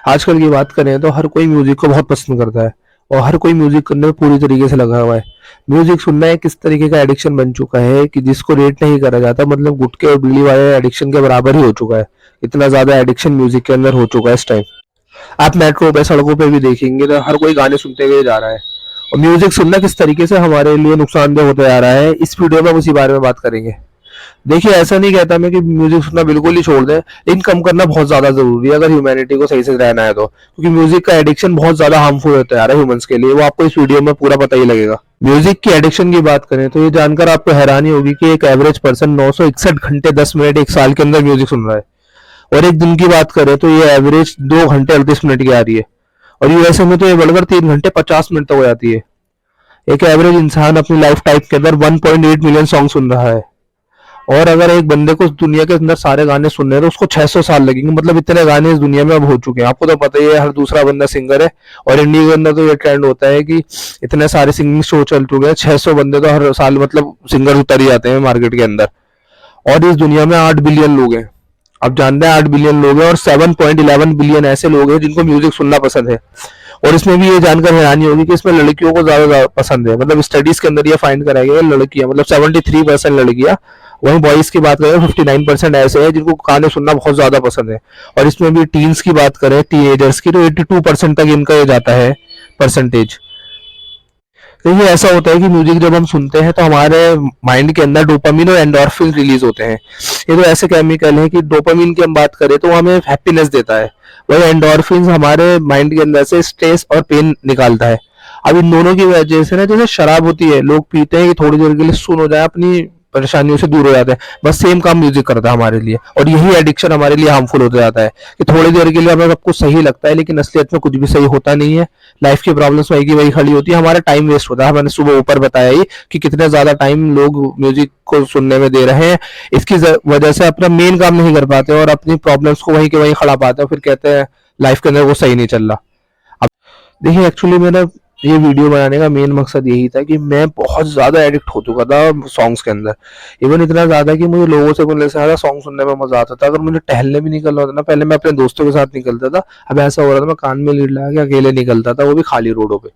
आजकल की बात करें तो हर कोई म्यूजिक को बहुत पसंद करता है और हर कोई म्यूजिक करने में पूरी तरीके से लगा हुआ है। म्यूजिक सुनना एक इस तरीके का एडिक्शन बन चुका है कि जिसको रेट नहीं करा जाता, मतलब गुटखे और बीड़ी वाले एडिक्शन के बराबर ही हो चुका है। इतना ज्यादा एडिक्शन म्यूजिक के अंदर हो चुका है इस टाइम। आप मेट्रो पे, सड़कों पे भी देखेंगे तो हर कोई गाने सुनते हुए जा रहा है। और म्यूजिक सुनना किस तरीके से हमारे लिए नुकसानदेह होता जा रहा है, इस वीडियो में हम उसी बारे में बात करेंगे। देखिए, ऐसा नहीं कहता मैं कि म्यूजिक सुनना बिल्कुल ही छोड़ दें, लेकिन कम करना बहुत ज्यादा जरूरी है अगर ह्यूमैनिटी को सही से रहना है तो, क्योंकि म्यूजिक का एडिक्शन बहुत ज्यादा हार्मफुल होता है यार ह्यूमंस के लिए। वो आपको इस वीडियो में पूरा पता ही लगेगा। म्यूजिक की एडिक्शन की बात करें तो ये जानकर आपको हैरानी होगी कि एक एवरेज पर्सन 961 घंटे 10 मिनट एक साल के अंदर म्यूजिक सुन रहा है। और एक दिन की बात करें तो ये एवरेज 2 घंटे 38 मिनट की आ रही है। और यूएसए में तो ये बढ़कर 3 घंटे 50 मिनट तक हो जाती है। एक एवरेज इंसान अपनी लाइफ टाइम के अंदर 1.8 मिलियन सॉन्ग सुन रहा है। और अगर एक बंदे को इस दुनिया के अंदर सारे गाने सुनने हैं तो उसको 600 साल लगेंगे। मतलब इतने गाने इस दुनिया में अब हो चुके हैं। आपको तो पता ही है, हर दूसरा बंदा सिंगर है। और इंडिया के अंदर तो ये ट्रेंड होता है कि इतने सारे सिंगिंग शो चल चुके हैं, 600 बंदे तो हर साल मतलब सिंगर उतर ही जाते हैं मार्केट के अंदर। और इस दुनिया में 8 बिलियन लोग हैं। अब जानते हैं 8 बिलियन लोग हैं और 7.11 बिलियन ऐसे लोग हैं जिनको म्यूजिक सुनना पसंद है। और इसमें भी ये जानकर हैरानी होगी कि इसमें लड़कियों को ज्यादा पसंद है। मतलब स्टडीज के अंदर ये फाइंड कराया गया है, लड़कियां मतलब 73% लड़कियां। वहीं बॉयज की बात करें 59% ऐसे हैं जिनको गाने सुनना बहुत ज्यादा पसंद है। और इसमें भी टीन्स की बात करें, टीनेजर्स की, तो 82% तक इनका ये जाता है परसेंटेज। देखिए, ऐसा होता है कि म्यूजिक जब हम सुनते हैं तो हमारे माइंड के अंदर डोपामिन और एंडोर्फिन रिलीज होते हैं। ये तो ऐसे केमिकल हैं कि डोपामिन की हम बात करें तो वो हमें हैप्पीनेस देता है, वही एंडोर्फिन हमारे माइंड के अंदर से स्ट्रेस और पेन निकालता है। अब इन दोनों की वजह से ना, जैसे शराब होती है, लोग पीते हैं कि थोड़ी देर के लिए सुन हो जाए, अपनी परेशानियों से दूर हो जाते हैं। बस सेम काम म्यूजिक करता है हमारे लिए। और यही एडिक्शन हमारे लिए हार्मफुल होता जाता है कि थोड़ी देर के लिए हमें सब कुछ सही लगता है, लेकिन असलियत में कुछ भी सही होता नहीं है। लाइफ की प्रॉब्लम्स वही की वही खड़ी होती है, हमारा टाइम वेस्ट होता है। मैंने सुबह ऊपर बताया ही कि कितने ज्यादा टाइम लोग म्यूजिक को सुनने में दे रहे हैं। इसकी वजह से अपना मेन काम नहीं कर पाते और अपनी प्रॉब्लम्स को वहीं के वहीं खड़ा पाते हैं, फिर कहते हैं लाइफ के अंदर वो सही नहीं चल रहा। अब देखिए, एक्चुअली मेरा ये वीडियो बनाने का मेन मकसद यही था कि मैं बहुत ज्यादा एडिक्ट हो चुका था सॉन्ग्स के अंदर। इवन इतना ज्यादा कि मुझे लोगों से मिलने से ज्यादा सॉन्ग सुनने में मजा आता था। अगर मुझे टहलने भी निकलना होता ना, पहले मैं अपने दोस्तों के साथ निकलता था। अब ऐसा हो रहा था मैं कान में लीड लगा के अकेले निकलता था, वो भी खाली रोडों पे।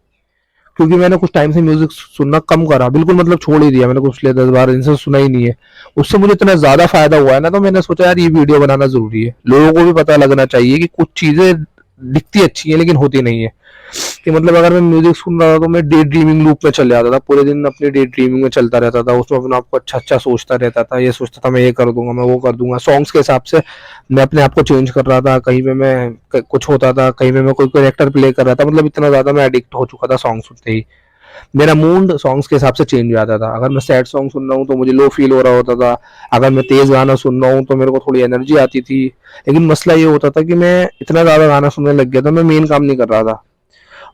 क्योंकि मैंने कुछ टाइम से म्यूजिक सुनना कम करा, बिल्कुल मतलब छोड़ ही दिया मैंने। कुछ 10 बार दिन से सुना ही नहीं है। उससे मुझे इतना ज्यादा फायदा हुआ है ना, तो मैंने सोचा यार ये वीडियो बनाना जरूरी है। लोगों को भी पता लगना चाहिए कि कुछ चीजें दिखती अच्छी है लेकिन होती नहीं है। कि मतलब अगर मैं म्यूजिक सुन रहा था तो मैं डे ड्रीमिंग लूप में चले जाता था, पूरे दिन अपनी डे ड्रीमिंग में चलता रहता था। उसमें अपने आप को अच्छा अच्छा सोचता रहता था, ये सोचता था मैं ये कर दूंगा, मैं वो कर दूंगा। सॉन्ग्स के हिसाब से मैं अपने आप को चेंज कर रहा था। कहीं पे मैं कुछ होता था, कहीं पे मैं कोई कैरेक्टर प्ले कर रहा था। मतलब इतना ज्यादा मैं एडिक्ट हो चुका था सॉन्ग सुनते ही। मेरा मूड सॉन्ग्स के हिसाब से चेंज हो जाता था। अगर मैं सैड सॉन्ग सुन रहा हूँ तो मुझे लो फील हो रहा होता था। अगर मैं तेज गाना सुन रहा हूँ तो मेरे को थोड़ी एनर्जी आती थी। लेकिन मसला ये होता था कि मैं इतना ज्यादा गाना सुनने लग गया था, मैं मेन काम नहीं कर रहा था।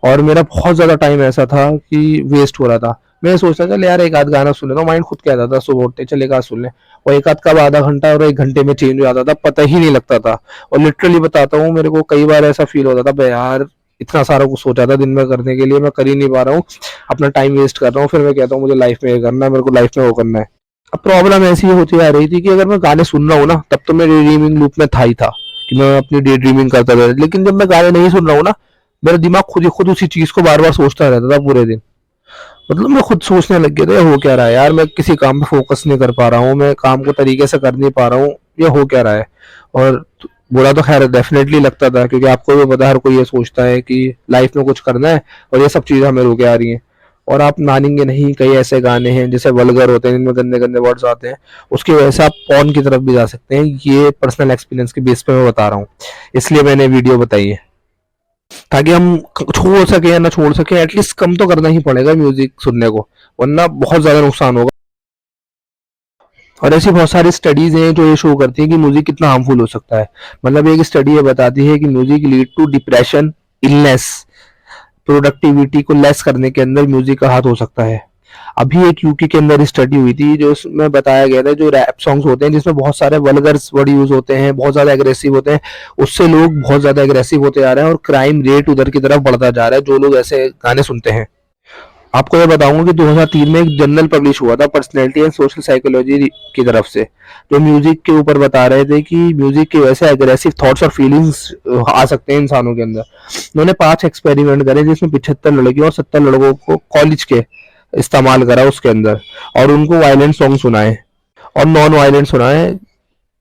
और मेरा बहुत ज्यादा टाइम ऐसा था कि वेस्ट हो रहा था। मैं सोचता था चल यार एक आध गाना सुन लेता हूँ, माइंड खुद कहता था सुबह उठते चल एक आध सुन ले। और एक आध कब आधा घंटा और 1 घंटे में चेंज हो जाता था, पता ही नहीं लगता था। और लिटरली बताता हूँ, मेरे को कई बार ऐसा फील होता था भाई यार इतना सारा कुछ सोचा था दिन में करने के लिए, मैं कर ही नहीं पा रहा हूँ, अपना टाइम वेस्ट कर रहा हूँ। फिर मैं कहता हूँ मुझे लाइफ में ये करना है, मेरे को लाइफ में वो करना है। अब प्रॉब्लम ऐसी होती आ रही थी कि अगर मैं गाने सुन रहा हूँ ना, तब तो मैं डे ड्रीमिंग लूप में था ही था कि मैं अपनी डे ड्रीमिंग करता था। लेकिन जब मैं गाने नहीं सुन रहा हूँ ना, मेरा दिमाग खुद ही खुद उसी चीज को बार बार सोचता रहता था पूरे दिन। मतलब मैं खुद सोचने लग गया था ये हो क्या रहा है यार, मैं किसी काम पे फोकस नहीं कर पा रहा हूँ, मैं काम को तरीके से कर नहीं पा रहा हूँ, ये हो क्या रहा है। और बुरा तो खैर डेफिनेटली लगता था, क्योंकि आपको भी पता है हर कोई ये सोचता है कि लाइफ में कुछ करना है और ये सब चीजें हमें रोके आ रही हैं। और आप मानेंगे नहीं, कई ऐसे गाने हैं जैसे वल्गर होते हैं, जिनमें गंदे गंदे वर्ड्स आते हैं, उसकी वजह से आप पॉर्न की तरफ भी जा सकते हैं। ये पर्सनल एक्सपीरियंस के बेस पे मैं बता रहा हूँ, इसलिए मैंने वीडियो बताई है, ताकि हम छोड़ सके या ना छोड़ सके, एटलीस्ट कम तो करना ही पड़ेगा म्यूजिक सुनने को, वरना बहुत ज्यादा नुकसान होगा। और ऐसी बहुत सारी स्टडीज हैं जो ये शो करती हैं कि म्यूजिक कितना हार्मफुल हो सकता है। मतलब एक स्टडी ये बताती है कि music lead to depression, illness, productivity को लेस करने के अंदर म्यूजिक का हाथ हो सकता है। अभी एक यूके के अंदर स्टडी हुई थी जो इसमें बताया गया था, जो रैप सॉन्ग्स होते हैं जिसमें बहुत सारे वल्गर्स वर्ड यूज होते हैं, बहुत ज्यादा एग्रेसिव होते हैं, उससे लोग बहुत ज्यादा एग्रेसिव होते जा रहे हैं और क्राइम रेट उधर की तरफ बढ़ता जा रहा है जो लोग ऐसे गाने सुनते हैं। आपको ये बताऊंगा कि 2003 में एक जर्नल पब्लिश हुआ था पर्सनैलिटी एंड सोशल साइकोलॉजी की तरफ से, जो म्यूजिक के ऊपर बता रहे थे कि म्यूजिक की वजह से एग्रेसिव थॉट्स और फीलिंग्स आ सकते हैं इंसानों के अंदर। उन्होंने 5 एक्सपेरिमेंट करे जिसमें 75 लड़कियों और 70 लड़कों को कॉलेज के इस्तेमाल करा उसके अंदर, और उनको वायलेंट सॉन्ग सुनाए और नॉन वायलेंट सुनाए,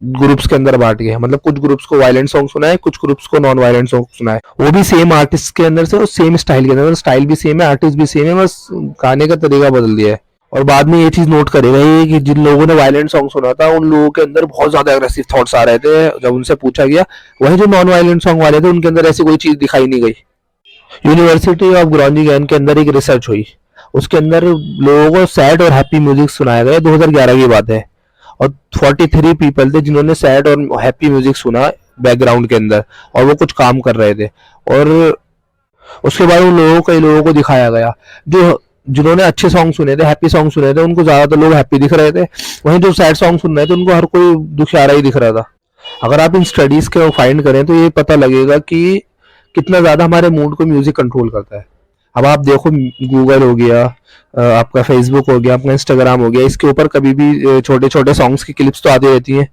ग्रुप्स के अंदर बांट के, मतलब कुछ ग्रुप्स को वायलेंट सॉन्ग सुनाए, कुछ ग्रुप्स को नॉन वायलेंट सॉन्ग सुनाए, वो भी सेम आर्टिस्ट के अंदर से और सेम स्टाइल के अंदर, स्टाइल भी सेम है, आर्टिस्ट भी सेम है, बस गाने का तरीका बदल दिया है। और बाद में ये चीज नोट करेगा ये कि जिन लोगों ने वायलेंट सॉन्ग सुना था उन लोगों के अंदर बहुत ज्यादा अग्रेसिव थॉट्स आ रहे थे जब उनसे पूछा गया। वही जो नॉन वायलेंट सॉन्ग वाले थे उनके अंदर ऐसी कोई चीज दिखाई नहीं गई। यूनिवर्सिटी ऑफ ग्रोनिंगन के अंदर एक रिसर्च हुई, उसके अंदर लोगों को सैड और हैप्पी म्यूजिक सुनाया गया, 2011 की बात है, और 43 पीपल थे जिन्होंने सैड और हैप्पी म्यूजिक सुना बैकग्राउंड के अंदर, और वो कुछ काम कर रहे थे। और उसके बाद उन लोगों कई लोगों को दिखाया गया जो जिन्होंने अच्छे सॉन्ग सुने थे, हैप्पी सॉन्ग सुने थे, उनको ज्यादातर लोग हैप्पी दिख रहे थे, वहीं जो सैड सॉन्ग सुन रहे थे उनको हर कोई दुखियारा ही दिख रहा था। अगर आप इन स्टडीज के फाइंड करें तो ये पता लगेगा कि कितना ज्यादा हमारे मूड को म्यूजिक कंट्रोल करता है। अब आप देखो, गूगल हो गया, आपका फेसबुक हो गया, आपका इंस्टाग्राम हो गया, इसके ऊपर कभी भी छोटे छोटे सॉन्ग्स की क्लिप्स तो आती रहती हैं।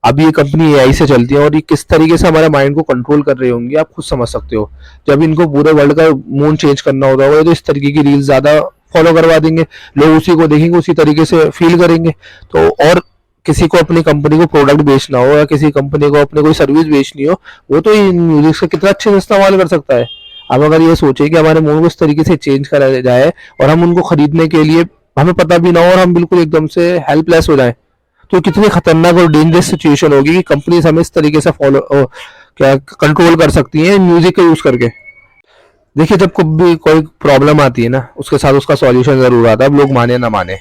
अब ये कंपनी एआई से चलती है और ये किस तरीके से हमारे माइंड को कंट्रोल कर रही होंगी आप खुद समझ सकते हो। जब इनको पूरे वर्ल्ड का मूड चेंज करना होता होगा तो इस तरीके की रील्स ज्यादा फॉलो करवा देंगे, लोग उसी को देखेंगे, उसी तरीके से फील करेंगे। तो और किसी को अपनी कंपनी को प्रोडक्ट बेचना हो या किसी कंपनी को अपनी कोई सर्विस बेचनी हो, वो तो इन म्यूजिक से कितना अच्छे से इस्तेमाल कर सकता है। अब अगर ये सोचे कि हमारे मूड को इस तरीके से चेंज करा जाए और हम उनको खरीदने के लिए हमें पता भी ना हो और हम बिल्कुल एकदम से हेल्पलेस हो जाए, तो कितनी खतरनाक और डेंजरस सिचुएशन होगी कि कंपनीज हमें इस तरीके से फॉलो क्या कंट्रोल कर सकती हैं म्यूजिक का यूज करके। देखिए, जब भी कोई प्रॉब्लम आती है ना, उसके साथ उसका सॉल्यूशन जरूर आता है, अब लोग माने ना माने।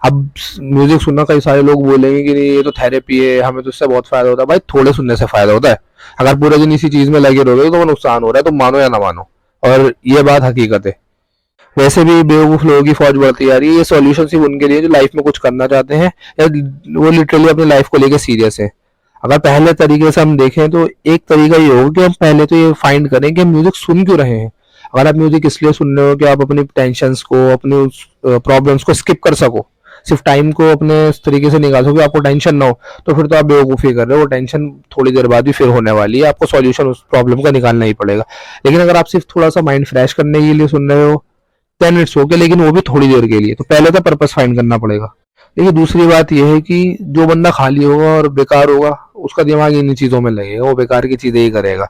अब म्यूजिक सुनना, कई सारे लोग बोलेंगे कि नहीं ये तो थेरेपी है, हमें तो इससे बहुत फायदा होता है। भाई, थोड़े सुनने से फायदा होता है, अगर पूरे दिन इसी चीज में लगे रहोगे तो वो नुकसान हो रहा है, तो मानो या ना मानो, और ये बात हकीकत है। वैसे भी बेवकूफ लोगों की फौज बढ़ती आ रही है। ये सॉल्यूशन सिर्फ उनके लिए जो लाइफ में कुछ करना चाहते हैं या वो लिटरली अपनी लाइफ को लेकर सीरियस है। अगर पहले तरीके से हम देखें तो एक तरीका ये होगा कि हम पहले तो ये फाइंड करें कि हम म्यूजिक सुन क्यों रहे हैं। अगर आप म्यूजिक इसलिए सुन रहे हो कि आप अपनी टेंशन्स को, अपनी प्रॉब्लम्स को स्किप कर सको, सिर्फ टाइम को अपने इस तरीके से निकाल सको, आपको टेंशन ना हो, तो फिर तो आप बेवकूफ़ी कर रहे हो। वो टेंशन थोड़ी देर बाद भी फिर होने वाली है, आपको सॉल्यूशन उस प्रॉब्लम का निकालना ही पड़ेगा। लेकिन अगर आप सिर्फ थोड़ा सा माइंड फ्रेश करने के लिए सुन रहे हो 10 मिनट्स हो गए, लेकिन वो भी थोड़ी देर के लिए, तो पहले तो पर्पस फाइंड करना पड़ेगा। देखिए, दूसरी बात यह है कि जो बंदा खाली होगा और बेकार होगा उसका दिमाग इन चीजों में लगेगा, वो बेकार की चीजें ही करेगा।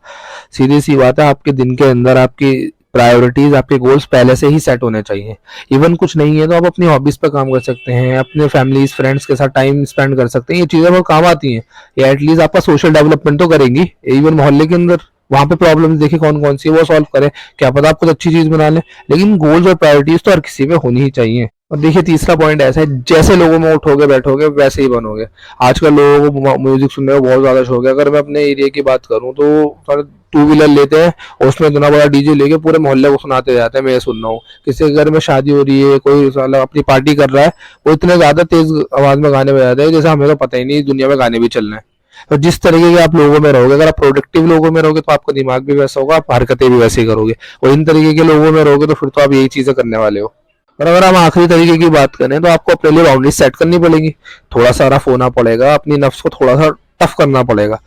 सीधी सी बात है, आपके दिन के अंदर आपकी प्रायोरिटीज, आपके गोल्स पहले से ही सेट होने चाहिए। इवन कुछ नहीं है तो आप अपनी हॉबीज पे काम कर सकते हैं, अपने फैमिलीज फ्रेंड्स के साथ टाइम स्पेंड कर सकते हैं। ये चीजें बहुत काम आती हैं, ये एटलीस्ट आपका सोशल डेवलपमेंट तो करेंगी। इवन मोहल्ले के अंदर वहां पे प्रॉब्लम्स देखिए कौन कौन सी है, वो सॉल्व करें, क्या पता आप कुछ अच्छी चीज बना लें। लेकिन गोल्स और प्रायोरिटीज तो हर किसी में होनी ही चाहिए। और देखिए, तीसरा पॉइंट ऐसा है, जैसे लोगों में उठोगे बैठोगे वैसे ही बनोगे। आजकल लोगों को म्यूजिक सुनने का बहुत ज्यादा शौक है। अगर मैं अपने एरिया की बात करूं तो टू व्हीलर लेते हैं और उसमें इतना बड़ा डीजे लेके पूरे मोहल्ले को सुनाते जाते हैं मैं ये सुन रहा हूँ। किसी के घर में शादी हो रही है, कोई अपनी पार्टी कर रहा है, वो इतने ज्यादा तेज आवाज में गाने बजाते हैं जैसे हमें तो पता ही नहीं दुनिया में गाने भी चल रहे हैं। तो जिस तरीके के आप लोगों में रहोगे, अगर आप प्रोडक्टिव लोगों में रहोगे तो आपका दिमाग भी वैसा होगा, आप हरकतें भी वैसे ही करोगे। और इन तरीके के लोगों में रहोगे तो फिर तो आप यही चीजें करने वाले हो। और अगर हम आखिरी तरीके की बात करें तो आपको अपने लिए बाउंड्री सेट करनी पड़ेगी, थोड़ा सा रफ होना पड़ेगा, अपनी नफ्स को थोड़ा सा टफ करना पड़ेगा।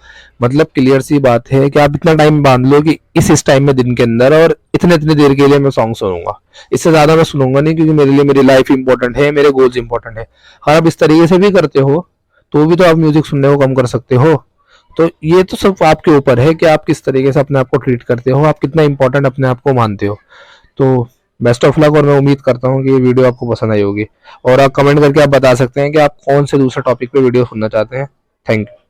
मतलब क्लियर सी बात है कि आप इतना टाइम बांध लो कि इस टाइम में दिन के अंदर और इतने इतने देर के लिए मैं सॉन्ग सुनूंगा, इससे ज्यादा मैं सुनूंगा नहीं, क्योंकि मेरे लिए मेरी लाइफ इंपॉर्टेंट है, मेरे गोल्स इंपॉर्टेंट है। अगर आप इस तरीके से भी करते हो तो भी तो आप म्यूजिक सुनने को कम कर सकते हो। तो ये तो सब आपके ऊपर है कि आप किस तरीके से अपने आप को ट्रीट करते हो, आप कितना इंपॉर्टेंट अपने आप को मानते हो। तो बेस्ट ऑफ लक, और मैं उम्मीद करता हूँ कि ये वीडियो आपको पसंद आई होगी। और आप कमेंट करके आप बता सकते हैं कि आप कौन से दूसरे टॉपिक पे वीडियो सुनना चाहते हैं। Thank you.